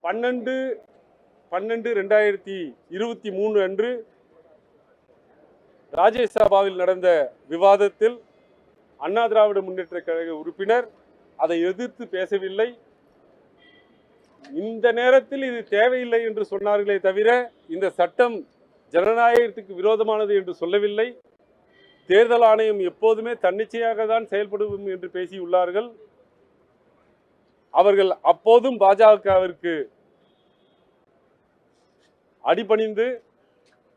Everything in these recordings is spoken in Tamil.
12/12/2023 அன்று ராஜ்யசபாவில் நடந்த விவாதத்தில் அண்ணா திராவிட முன்னேற்ற கழக உறுப்பினர் அதை எதிர்த்து பேசவில்லை. இந்த நேரத்தில் இது தேவையில்லை என்று சொன்னார்களே தவிர இந்த சட்டம் ஜனநாயகத்துக்கு விரோதமானது என்று சொல்லவில்லை. தேர்தல் ஆணையம் எப்போதுமே தன்னிச்சையாக தான் செயல்படும் என்று பேசியுள்ளார்கள். அவர்கள் அப்போதும் பாஜகவிற்கு அடிபணிந்து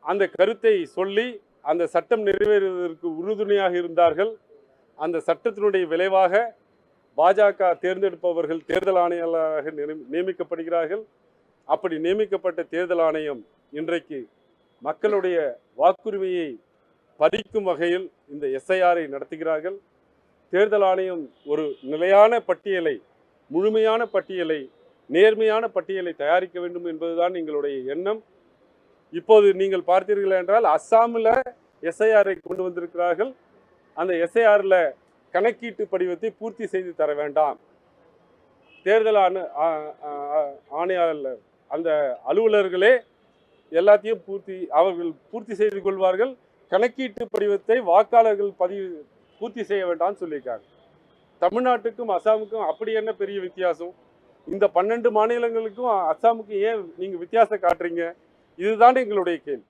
அந்த கருத்தை சொல்லி அந்த சட்டம் நிறைவேறுவதற்கு உறுதுணையாக இருந்தார்கள். அந்த சட்டத்தினுடைய விளைவாக பாஜக தேர்ந்தெடுப்பவர்கள் தேர்தல் ஆணையாளராக நியமிக்கப்படுகிறார்கள். அப்படி நியமிக்கப்பட்ட தேர்தல் ஆணையம் இன்றைக்கு மக்களுடைய வாக்குரிமையை பறிக்கும் வகையில் இந்த எஸ்ஐஆரை நடத்துகிறார்கள். தேர்தல் ஆணையம் ஒரு நிலையான பட்டியலை, முழுமையான பட்டியலை, நேர்மையான பட்டியலை தயாரிக்க வேண்டும் என்பதுதான் எங்களுடைய எண்ணம். இப்போது நீங்கள் பார்த்தீர்கள் என்றால் அஸ்ஸாமில் எஸ்ஐஆரை கொண்டு வந்திருக்கிறார்கள். அந்த எஸ்ஐஆரில் கணக்கீட்டு படிவத்தை பூர்த்தி செய்து தர வேண்டாம். தேர்தல் ஆணையாளர் அந்த அலுவலர்களே எல்லாத்தையும் அவர்கள் பூர்த்தி செய்து கொள்வார்கள். கணக்கீட்டு படிவத்தை வாக்காளர்கள் பூர்த்தி செய்ய வேண்டாம்னு சொல்லியிருக்காங்க. தமிழ்நாட்டுக்கும் அஸ்ஸாமுக்கும் அப்படி என்ன பெரிய வித்தியாசம்? இந்த 12 மாநிலங்களுக்கும் அஸ்ஸாமுக்கும் ஏன் நீங்கள் வித்தியாசம் காட்டுறீங்க? இதுதான் எங்களுடைய கேள்வி.